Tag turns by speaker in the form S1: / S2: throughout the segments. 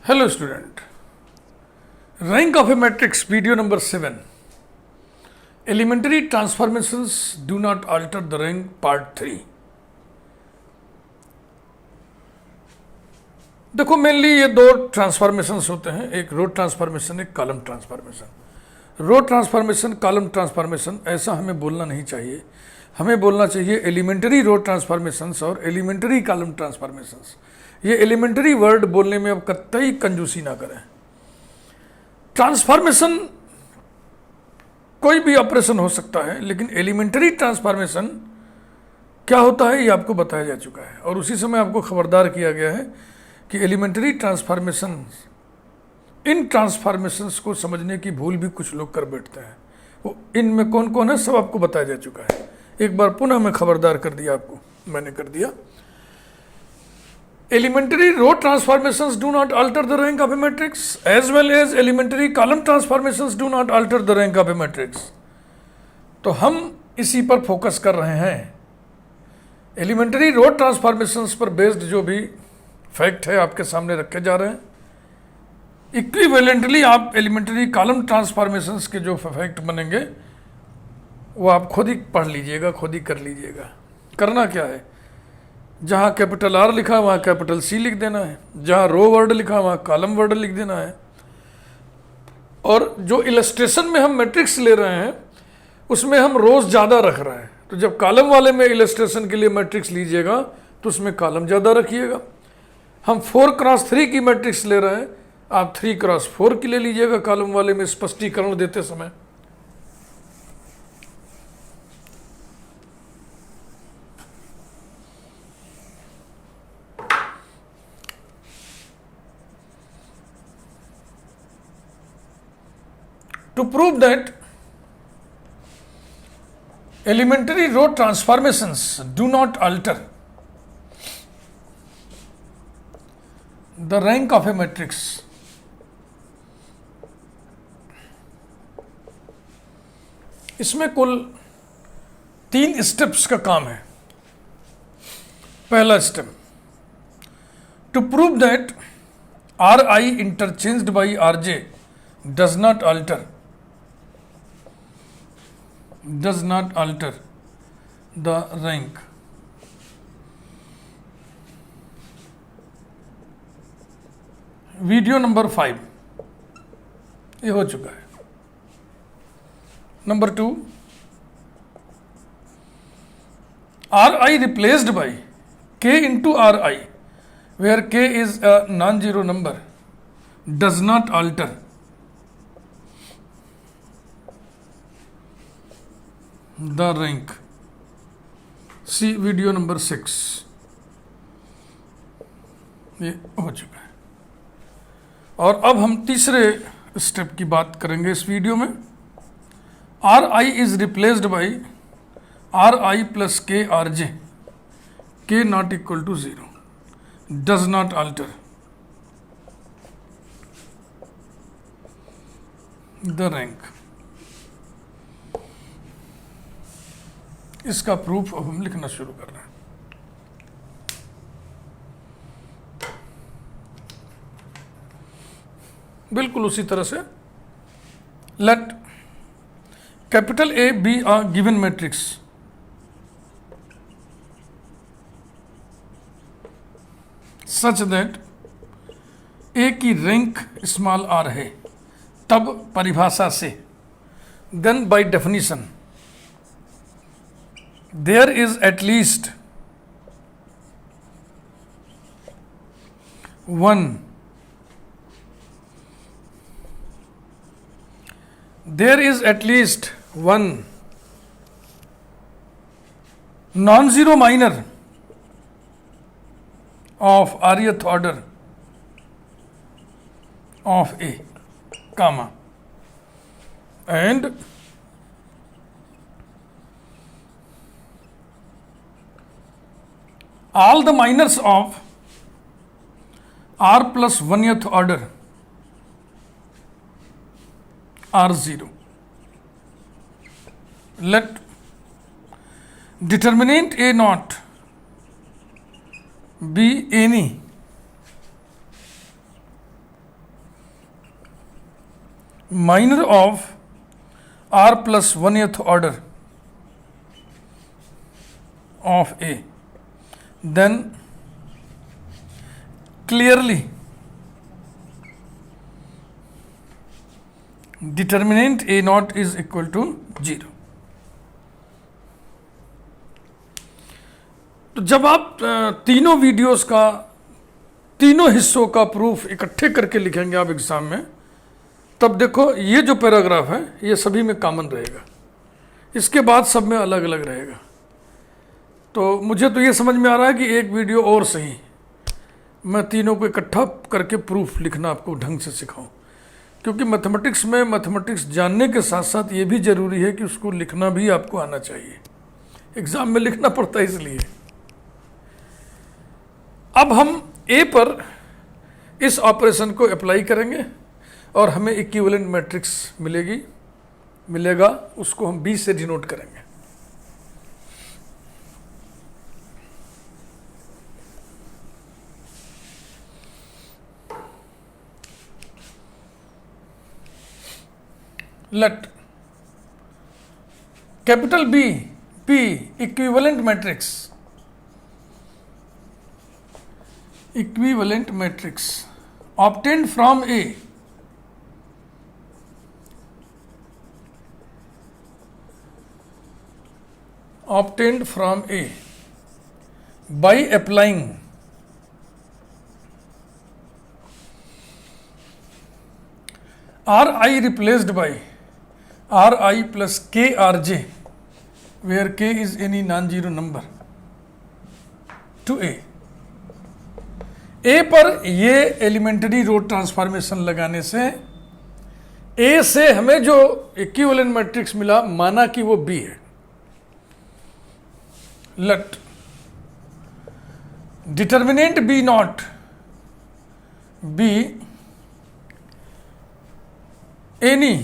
S1: Hello student, rank of a matrix video number 7. Elementary transformations do not alter the rank part 3. देखो mainly ये दो transformations होते हैं, एक रो ट्रांसफॉर्मेशन, एक कॉलम ट्रांसफॉर्मेशन। रो ट्रांसफॉर्मेशन, कॉलम ट्रांसफॉर्मेशन ऐसा हमें बोलना नहीं चाहिए, हमें बोलना चाहिए एलिमेंट्री रो ट्रांसफॉर्मेशंस और एलिमेंट्री कॉलम ट्रांसफॉर्मेशंस। ये एलिमेंट्री वर्ड बोलने में अब कतई कंजूसी ना करें। ट्रांसफॉर्मेशन कोई भी ऑपरेशन हो सकता है, लेकिन एलिमेंट्री ट्रांसफॉर्मेशन क्या होता है ये आपको बताया जा चुका है और उसी समय आपको खबरदार किया गया है कि एलिमेंट्री ट्रांसफॉर्मेशन, इन ट्रांसफॉर्मेशंस को समझने की भूल भी कुछ लोग कर बैठते हैं। वो इनमें कौन कौन है सब आपको बताया जा चुका है। एक बार पुनः मैं खबरदार कर दिया आपको, मैंने कर दिया। Elementary row transformations do not alter the rank of a matrix as well as elementary column transformations do not alter the rank of a matrix। तो हम इसी पर फोकस कर रहे हैं। एलिमेंट्री रो ट्रांसफॉर्मेशंस पर बेस्ड जो भी फैक्ट है आपके सामने रखे जा रहे हैं। इक्विवेलेंटली आप एलिमेंट्री कॉलम ट्रांसफॉर्मेशंस के जो फैक्ट बनेंगे वो आप खुद ही पढ़ लीजिएगा, खुद ही कर लीजिएगा। करना क्या है, जहाँ कैपिटल आर लिखा वहाँ कैपिटल सी लिख देना है, जहाँ रो वर्ड लिखा वहाँ कॉलम वर्ड लिख देना है। और जो इलस्ट्रेशन में हम मैट्रिक्स ले रहे हैं उसमें हम रोज ज़्यादा रख रहे हैं, तो जब कॉलम वाले में इलस्ट्रेशन के लिए मैट्रिक्स लीजिएगा तो उसमें कॉलम ज़्यादा रखिएगा। हम 4x3 की मैट्रिक्स ले रहे हैं, आप 3x4 की ले लीजिएगा कॉलम वाले में स्पष्टीकरण देते समय। To prove that elementary row transformations do not alter the rank of a matrix, इसमें कुल 3 स्टेप्स का काम है। पहला step, to prove that Ri interchanged by Rj does not alter the rank। Video number 5 ये हो चुका है। नंबर 2, Ri replaced by K into Ri where K is a non-zero number does not alter the rank। See video number 6 ये हो चुका है। और अब हम तीसरे स्टेप की बात करेंगे इस वीडियो में। R I is replaced by R I plus K R J, K not equal to 0, does not alter the rank. इसका प्रूफ अब हम लिखना शुरू कर रहे हैं। बिल्कुल उसी तरह से, let capital A B a given matrix such that A की रैंक स्मॉल आर है, तब परिभाषा से, then by definition there is at least one non-zero minor of rth order of A, comma, and all the minors of r plus 1th order are 0। Let determinant A naught be any minor of r plus 1/8 order of A, then clearly determinant A naught is equal to 0. तो जब आप तीनों videos का, तीनों हिस्सों का proof इकट्ठे करके लिखेंगे आप एग्जाम में, तब देखो ये जो पैराग्राफ है ये सभी में कॉमन रहेगा, इसके बाद सब में अलग अलग रहेगा। तो मुझे तो ये समझ में आ रहा है कि एक वीडियो और सही मैं तीनों को इकट्ठा करके प्रूफ लिखना आपको ढंग से सिखाऊं, क्योंकि मैथमेटिक्स में मैथमेटिक्स जानने के साथ साथ ये भी ज़रूरी है कि उसको लिखना भी आपको आना चाहिए। एग्ज़ाम में लिखना पड़ता है इसलिए। अब हम ए पर इस ऑपरेशन को अप्लाई करेंगे और हमें इक्विवेलेंट मैट्रिक्स मिलेगा, उसको हम बी से डिनोट करेंगे। Let capital B P equivalent matrix obtained from A by applying Ri replaced by Ri plus KRJ, where K is any non-zero number, to A पर ये एलिमेंट्री रो ट्रांसफॉर्मेशन लगाने से A से हमें जो इक्विवेलेंट मैट्रिक्स मिला माना कि वो B है। Let determinant B not be any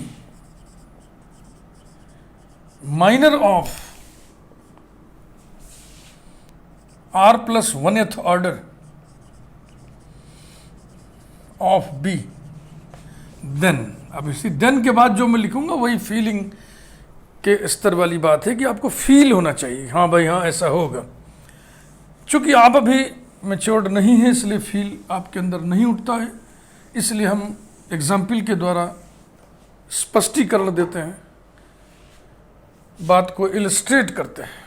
S1: minor of R plus 1/8 order of B, then. अब इसी देन के बाद जो मैं लिखूंगा वही फीलिंग के स्तर वाली बात है कि आपको फील होना चाहिए, हाँ भाई हाँ ऐसा होगा। चूंकि आप अभी मैच्योर्ड नहीं हैं इसलिए फील आपके अंदर नहीं उठता है, इसलिए हम एग्जाम्पल के द्वारा स्पष्टीकरण देते हैं, बात को इलस्ट्रेट करते हैं।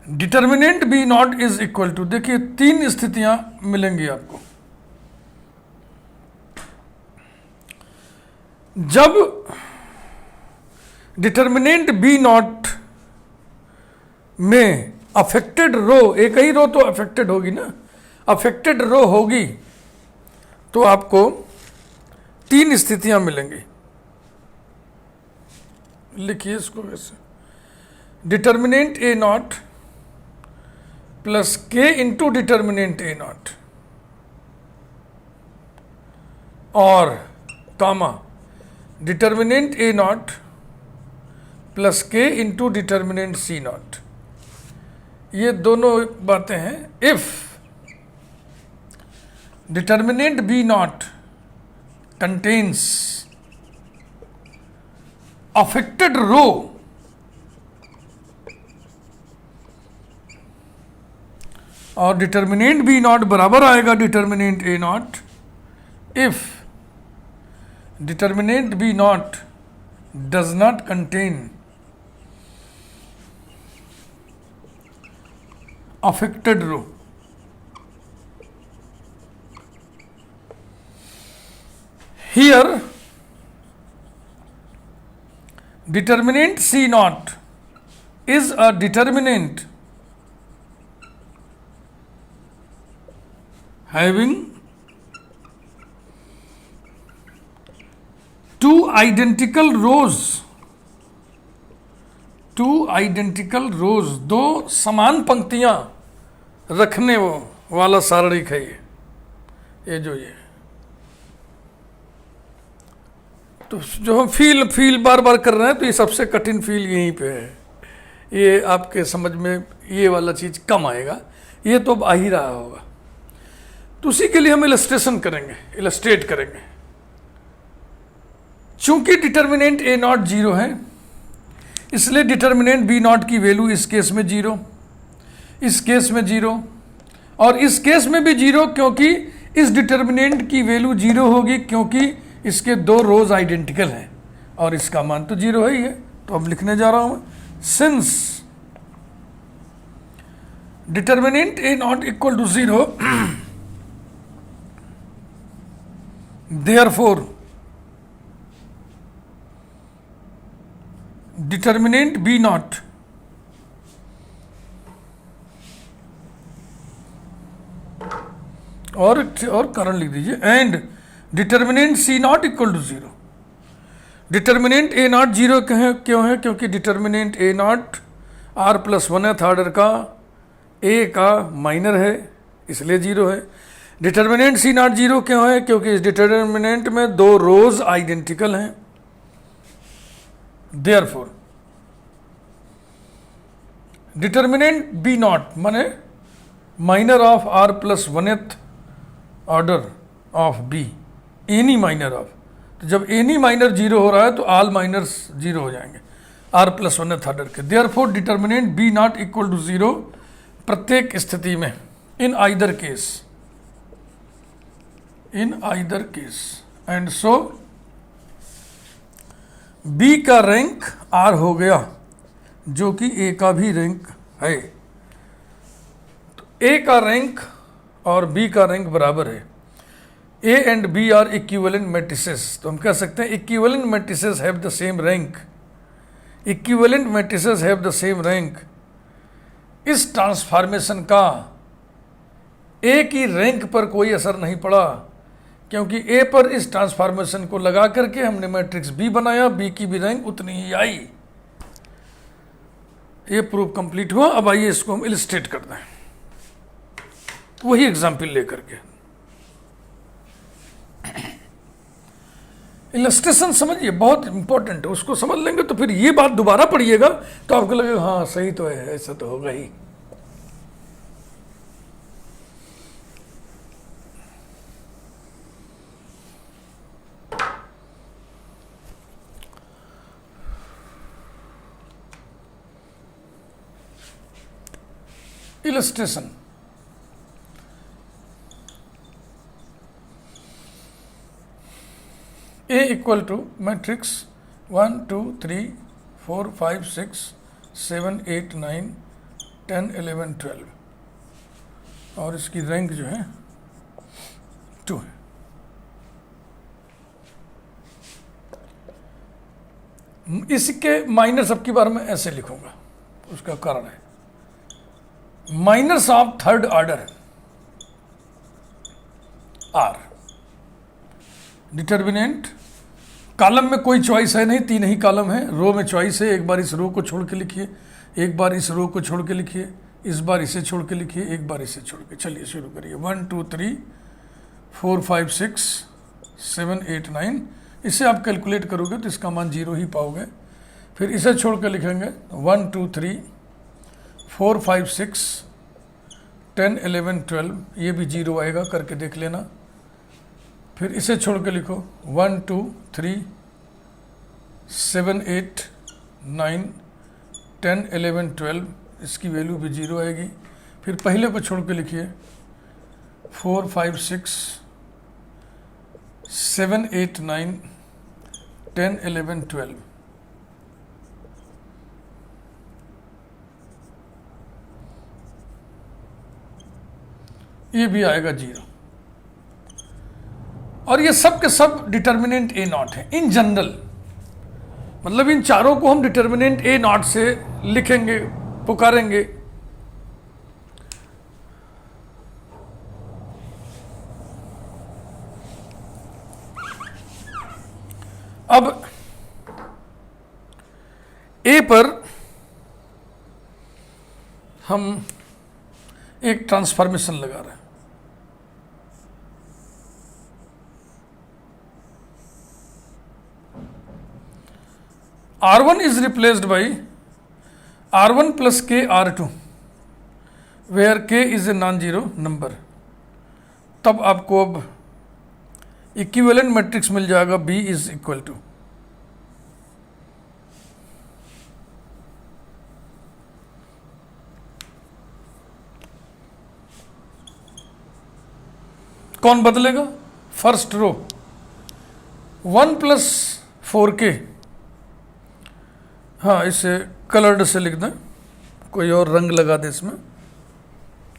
S1: Determinant B not is equal to, देखिए तीन स्थितियां मिलेंगी आपको। जब डिटर्मिनेंट बी नॉट में अफेक्टेड रो, एक ही रो तो अफेक्टेड होगी ना, अफेक्टेड रो होगी तो आपको तीन स्थितियां मिलेंगी। लिखिए इसको वैसे, determinant A naught plus K into determinant A naught और comma determinant A naught plus K into determinant C naught. ये दोनों बातें हैं if determinant B naught contains affected row और डिटर्मिनेंट बी नॉट बराबर आएगा determinant A naught if determinant B naught does not contain affected row. Here determinant C naught is a determinant having two identical rows, दो समान पंक्तियां रखने वाला सारणिक है ये जो ये। तो जो हम फील बार बार कर रहे हैं तो ये सबसे कठिन फील यहीं पे है, ये आपके समझ में ये वाला चीज़ कम आएगा, ये तो अब आ ही रहा होगा। तो उसी के लिए हम इलस्ट्रेट करेंगे। चूंकि डिटर्मिनेंट ए नॉट जीरो है, इसलिए डिटर्मिनेंट बी नॉट की वैल्यू इस केस में जीरो, इस केस में जीरो, और इस केस में भी जीरो, क्योंकि इस डिटर्मिनेंट की वैल्यू जीरो होगी, क्योंकि इसके दो रोज आइडेंटिकल हैं और इसका मान तो जीरो है ही है। तो अब लिखने जा रहा हूं, since determinant A not equal to zero, therefore determinant B not और कारण लिख दीजिए, and determinant C not equal to zero. Determinant A not zero क्यों है? क्योंकि determinant A not R plus one order का ए का माइनर है, इसलिए जीरो है। डिटर्मिनेंट सी नॉट जीरो क्यों है? क्योंकि इस डिटर्मिनेंट में दो रोज आइडेंटिकल हैं। देयरफॉर डिटर्मिनेंट बी नॉट माने minor of R plus oneth order of B, any minor of, तो जब एनी माइनर जीरो हो रहा है तो ऑल माइनर्स जीरो हो जाएंगे आर प्लस वनेथ ऑर्डर के। Therefore determinant B not equal to zero प्रत्येक स्थिति में, in either case, in either case, and so B का रैंक आर हो गया, जो कि ए का भी रैंक है। तो ए का रैंक और बी का रैंक बराबर है। A and B are equivalent matrices, तो हम कह सकते हैं equivalent matrices have the same rank, equivalent matrices have the same rank. इस ट्रांसफॉर्मेशन का ए की रैंक पर कोई असर नहीं पड़ा, क्योंकि ए पर इस ट्रांसफॉर्मेशन को लगा करके हमने मैट्रिक्स बी बनाया, बी की भी रैंक उतनी ही आई। ये प्रूफ कंप्लीट हुआ। अब आइए इसको हम इलस्ट्रेट कर दें, वही एग्जाम्पल लेकर के। इलस्ट्रेशन समझिए, बहुत इंपॉर्टेंट है, उसको समझ लेंगे तो फिर ये बात दोबारा पढ़िएगा तो आपको लगेगा हाँ सही तो है, ऐसा तो होगा ही। illustration. A equal to matrix 1 2 3 4 5 6 7 8 9 10 11 12 और इसकी रैंक जो है 2 है। इसके माइनस अब की बार मैं ऐसे लिखूंगा, उसका कारण है minors of third order are. Determinant column में कोई चॉइस है नहीं, तीन ही कॉलम है, रो में चॉइस है, एक बार इस रो को छोड़ के लिखिए, एक बार इस रो को छोड़ के लिखिए, इस बार इसे छोड़ के लिखिए, एक बार इसे छोड़ के। चलिए शुरू करिए। 1 2 3 4 5 6 7 8 9, इसे आप कैलकुलेट करोगे तो इसका मान 0 ही पाओगे। फिर इसे छोड़ के लिखेंगे 1 2 3 4 5 6 10 11 12, ये भी 0 आएगा, करके देख लेना। फिर इसे छोड़ के लिखो 1 2 3 7 8 9 10 11 12, इसकी वैल्यू भी 0 आएगी। फिर पहले को छोड़ के लिखिए 4 5 6 7 8 9 10 11 12, ये भी आएगा 0। और ये सब के सब डिटर्मिनेंट ए नॉट है इन जनरल, मतलब इन चारों को हम डिटर्मिनेंट ए नॉट से लिखेंगे, पुकारेंगे। अब ए पर हम एक ट्रांसफॉर्मेशन लगा रहे हैं। R1 is replaced by R1 plus K R2, where K is a non-zero number। तब आपको अब इक्विवेलेंट मैट्रिक्स मिल जाएगा B is equal to कौन बदलेगा? फर्स्ट रो 1 प्लस 4k, हाँ इसे कलर्ड से लिख दें, कोई और रंग लगा दें इसमें,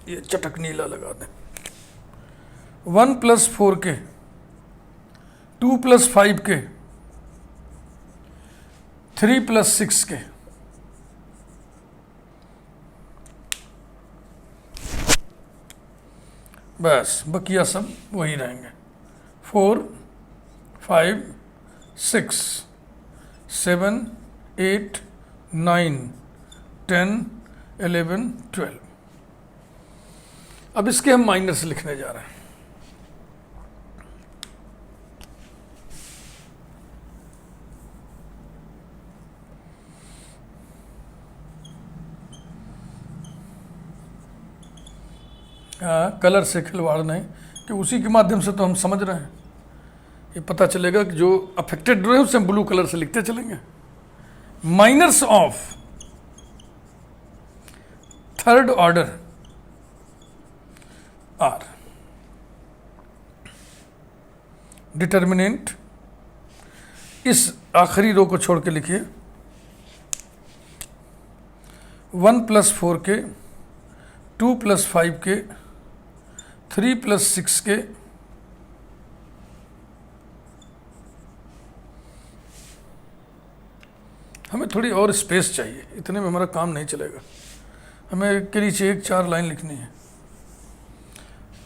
S1: ये चटक नीला लगा दें। 1 plus 4k, 2 plus 5k, 3 plus 6k। बस बकिया सब वही रहेंगे। 4, 5, 6, 7, 8, 9, 10, 11, 12। अब इसके हम माइनस लिखने जा रहे हैं। कलर से खिलवाड़ नहीं, कि उसी के माध्यम से तो हम समझ रहे हैं। ये पता चलेगा कि जो अफेक्टेड रहे उसे हम ब्लू कलर से लिखते चलेंगे। Minors of third order are, determinant इस आखिरी रो को छोड़ के लिखिए। 1 plus 4k, 2 plus 5k, 3 plus 6k, हमें थोड़ी और स्पेस चाहिए, इतने में हमारा काम नहीं चलेगा। हमें के नीचे 1-4 लाइन लिखनी है,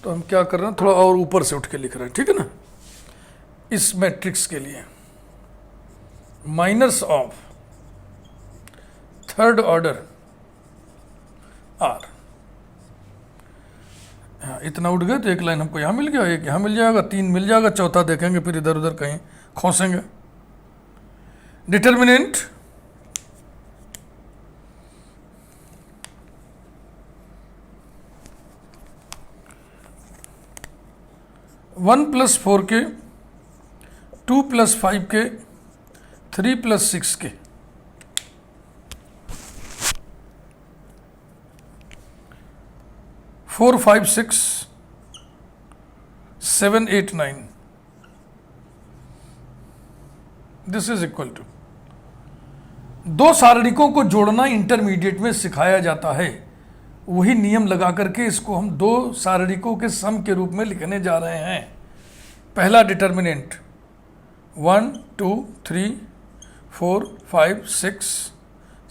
S1: तो हम क्या कर रहे हैं, थोड़ा और ऊपर से उठ के लिख रहे हैं, ठीक है ना। इस मैट्रिक्स के लिए minors of third order are, हाँ इतना उठ गया तो एक लाइन हमको यहाँ मिल गया, एक यहाँ मिल जाएगा, 3 मिल जाएगा, चौथा देखेंगे फिर इधर उधर कहीं खोसेंगे। Determinant one plus 4k, 2 plus 5k, 3 plus 6k। 4, 5, 6, 7, 8, 9, this is equal to. दो सारणिकों को जोड़ना इंटरमीडिएट में सिखाया जाता है, वही नियम लगा करके इसको हम दो सारणिकों के सम के रूप में लिखने जा रहे हैं। पहला डिटर्मिनेंट 1, 2, 3, 4, 5, 6,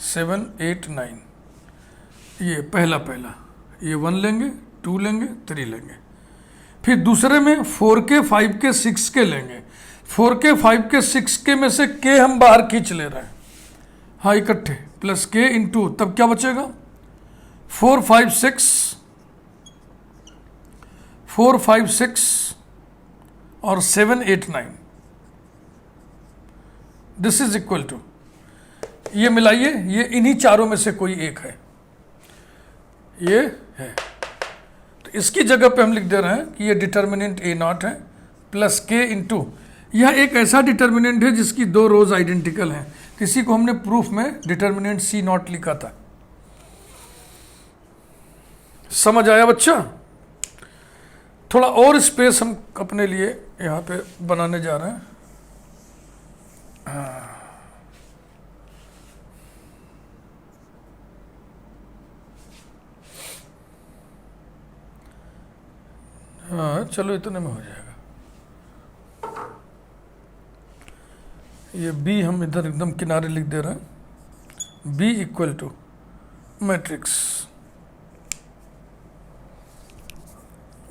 S1: 7, 8, 9, ये पहला ये 1 लेंगे, 2 लेंगे, 3 लेंगे। फिर दूसरे में 4k, 5k, 6k लेंगे। 4k, 5k, 6k में से k हम बाहर खींच ले रहे हैं, हाँ इकट्ठे, प्लस k इंटू, तब क्या बचेगा 4, 5, 6 और 7, 8, 9, दिस इज इक्वल टू, ये मिलाइए, ये इन्हीं चारों में से कोई एक है, ये है। तो इसकी जगह पे हम लिख दे रहे हैं कि ये डिटर्मिनेंट A0 है प्लस k इंटू, यह एक ऐसा डिटर्मिनेंट है जिसकी 2 रोज आइडेंटिकल हैं, किसी को हमने प्रूफ में डिटर्मिनेंट C0 लिखा था। समझ आया बच्चा? थोड़ा और स्पेस हम अपने लिए यहाँ पे बनाने जा रहे हैं। हाँ चलो इतने में हो जाएगा। ये B हम इधर एकदम किनारे लिख दे रहे हैं। B equal to matrix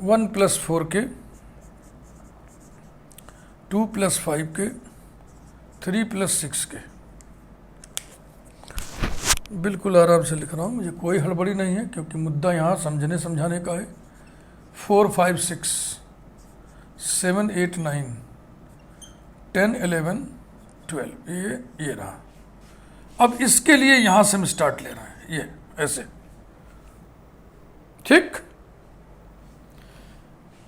S1: 1 plus 4k, 2 plus 5k, 3 plus 6k। बिल्कुल आराम से लिख रहा हूँ, मुझे कोई हड़बड़ी नहीं है, क्योंकि मुद्दा यहाँ समझने समझाने का है। 4, 5, 6, 7, 8, 9, 10, 11, 12, ये रहा। अब इसके लिए यहां से हम स्टार्ट ले रहे हैं, ये ऐसे, ठीक।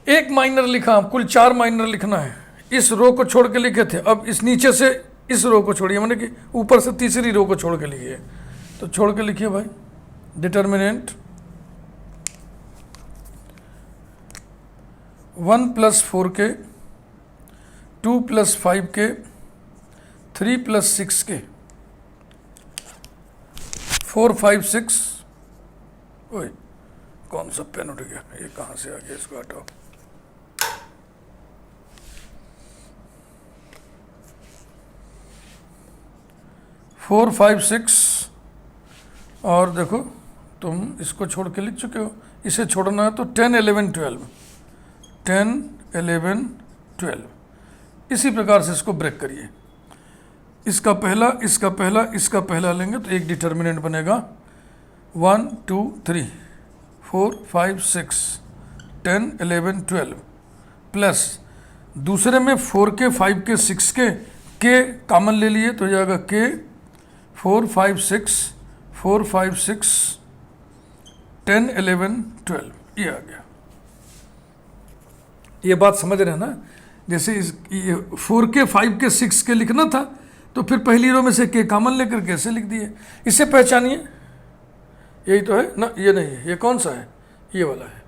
S1: एक माइनर लिखा, कुल 4 माइनर लिखना है। इस रो को छोड़ के लिखे थे, अब इस नीचे से इस रो को छोड़िए, माने कि ऊपर से तीसरी रो को छोड़ के लिखिए। तो छोड़ के लिखिए भाई, डिटर्मिनेंट 1 + 4k, 2 + 5k, 3 + 6k, 4 5 6। ओए कौन सा पेन उठ गया, ये कहाँ से आ गया, इसको हटाओ। 4 5 6 और देखो तुम इसको छोड़ के लिख चुके हो, इसे छोड़ना है तो 10 11 12, 10 11 12। इसी प्रकार से इसको ब्रेक करिए, इसका पहला इसका पहला इसका पहला लेंगे तो एक डिटर्मिनेंट बनेगा 1 2 3 4 5 6 10 11 12 प्लस दूसरे में 4k 5k 6k के कॉमन ले लिए तो हो जाएगा k 4 5 6 4 5 6 10 11 12, ये आ गया। ये बात समझ रहे हैं ना, जैसे इस 4k 5k 6k लिखना था तो फिर पहली रो में से k कॉमन लेकर कैसे लिख दिए। इसे पहचानिए, यही तो है ना, ये नहीं है, ये कौन सा है, ये वाला है,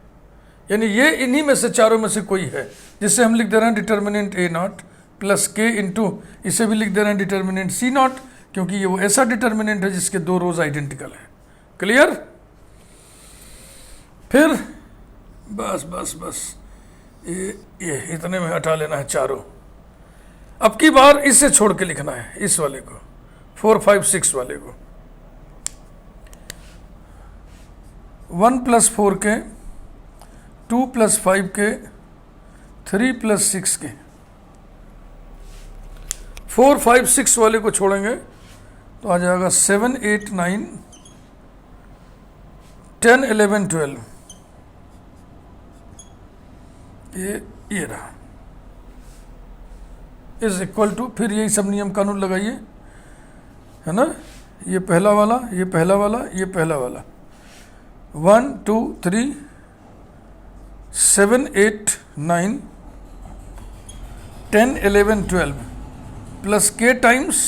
S1: यानी ये इन्हीं में से चारों में से कोई है, जिससे हम लिख दे रहे हैं determinant a0 plus k into, इसे भी लिख दे रहे हैं डिटर्मिनेंट c0, क्योंकि ये वो ऐसा डिटर्मिनेंट है जिसके दो रोज आइडेंटिकल है। क्लियर? फिर बस बस बस ये इतने में हटा लेना है चारों। अब की बार इसे छोड़ के लिखना है, इस वाले को 4 5 6 वाले को। 1 + 4k, 2 + 5k, 3 + 6k। 4 5 6 वाले को छोड़ेंगे तो आ जाएगा 7 8 9 10 11 12, ये रहा, इज इक्वल टू, फिर यही सब नियम कानून लगाइए, है ना, ये पहला वाला, ये पहला वाला, ये पहला वाला, 1 2 3 7 8 9 10 11 12 प्लस k टाइम्स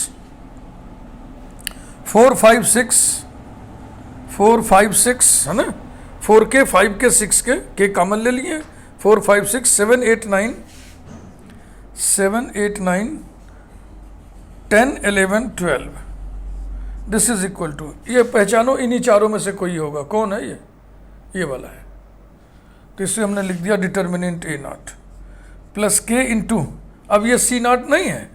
S1: 4 5 6 4 5 6, है ना, 4k 5k 6k के कॉमन ले लिए, 4 5 6 7 8 9 7 8 9 10 11 12, दिस इज इक्वल टू, ये पहचानो इन्हीं चारों में से कोई होगा, कौन है ये वाला है, तो इससे हमने लिख दिया determinant a0 plus k into, अब ये c0 नहीं है,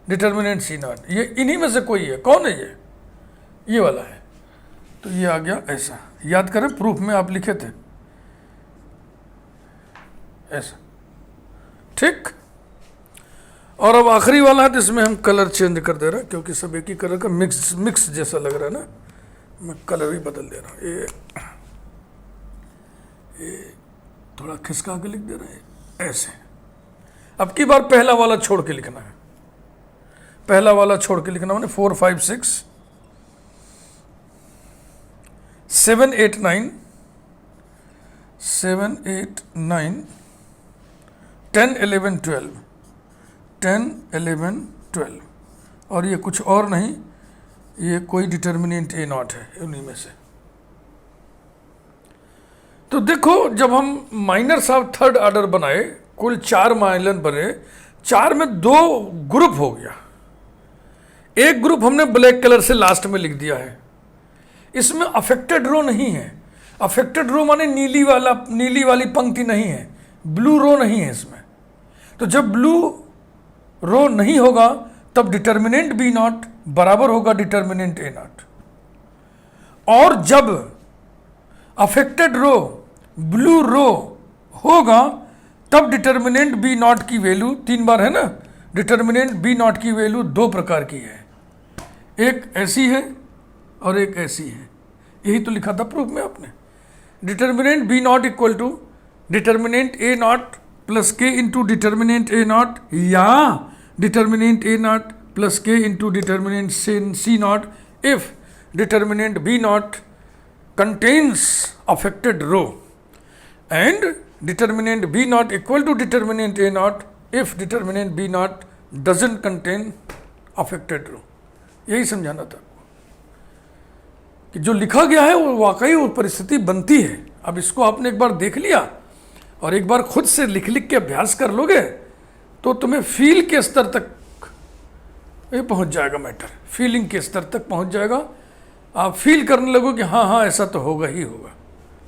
S1: डिटर्मिनेंट c0, ये इन्हीं में से कोई है, कौन है ये वाला है, तो ये आ गया ऐसा। याद करें प्रूफ में आप लिखे थे ऐसा, ठीक। और अब आखिरी वाला है, जिसमें हम कलर चेंज कर दे रहे हैं, क्योंकि सब एक ही कलर का मिक्स जैसा लग रहा है ना, मैं कलर ही बदल दे रहा हूँ, ये थोड़ा खिसका के लिख दे रहे हैं ऐसे। अब की बार पहला वाला छोड़ के लिखना है, पहला वाला छोड़ के लिखना मैंने 4 5 6 7 8 9 7 8 9 10 11 12 10 11 12, और ये कुछ और नहीं, ये कोई डिटर्मिनेंट a0 है उन्हीं में से। तो देखो जब हम माइनर्स ऑफ थर्ड ऑर्डर बनाए, कुल 4 माइनर बने, 4 में 2 ग्रुप हो गया, एक ग्रुप हमने ब्लैक कलर से लास्ट में लिख दिया है, इसमें अफेक्टेड रो नहीं है। अफेक्टेड रो माने नीली वाली पंक्ति नहीं है, ब्लू रो नहीं है इसमें। तो जब ब्लू रो नहीं होगा तब डिटर्मिनेंट b0 बराबर होगा डिटर्मिनेंट a0, और जब अफेक्टेड रो ब्लू रो होगा तब डिटर्मिनेंट b0 की वैल्यू 3 बार है ना, डिटर्मिनेंट b0 की वैल्यू 2 प्रकार की है, एक ऐसी है और एक ऐसी है, यही तो लिखा था प्रूफ में आपने। Determinant b0 equal to determinant a0 plus k into determinant a0, या determinant a0 plus k into determinant c0 if determinant b0 contains affected row and determinant b0 equal to determinant a0 if determinant b0 doesn't contain affected row। यही समझाना था कि जो लिखा गया है वो वाकई वो परिस्थिति बनती है। अब इसको आपने एक बार देख लिया और एक बार खुद से लिख लिख के अभ्यास कर लोगे तो तुम्हें फील के स्तर तक ये पहुंच जाएगा मैटर, फीलिंग के स्तर तक पहुंच जाएगा। आप फील करने लगो कि हाँ हाँ ऐसा तो होगा ही होगा,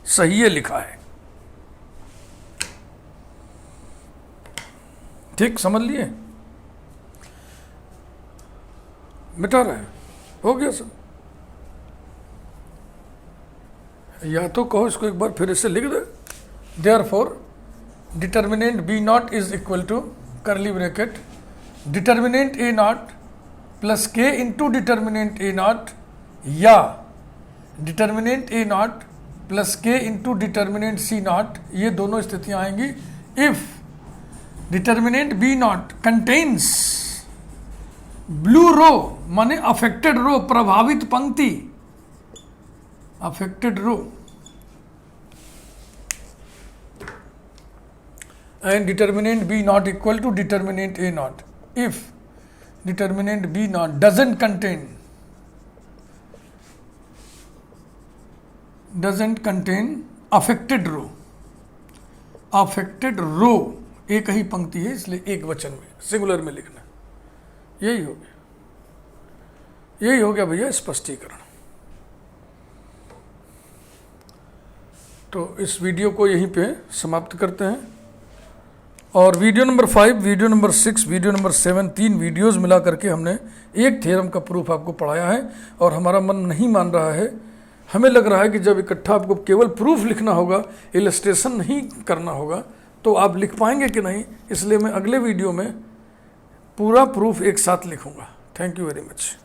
S1: सही है लिखा है। ठीक, समझ लिए? मिटा रहे हैं, हो गया सब। या तो कहो इसको एक बार फिर से लिख दे, therefore determinant B not is equal to curly bracket determinant A naught plus K into determinant A naught, या determinant A naught plus K into determinant C naught. ये दोनों स्थितियां आएंगी if determinant B naught contains blue row, माने affected row, प्रभावित पंक्ति, affected row, and determinant B not equal to determinant A naught if determinant B naught doesn't contain affected row. Affected row एक ही पंक्ति है इसलिए एक वचन में सिंगुलर में लिखना। यही हो गया, यही हो गया भैया स्पष्टीकरण। तो इस वीडियो को यहीं पे समाप्त करते हैं। और video number 5, video number 6, video number 7, 3 videos मिला करके हमने एक थ्योरम का प्रूफ आपको पढ़ाया है। और हमारा मन नहीं मान रहा है, हमें लग रहा है कि जब इकट्ठा आपको केवल प्रूफ लिखना होगा, इलस्ट्रेशन नहीं करना होगा, तो आप लिख पाएंगे कि नहीं। इसलिए मैं अगले वीडियो में पूरा प्रूफ एक साथ लिखूंगा। Thank you very much.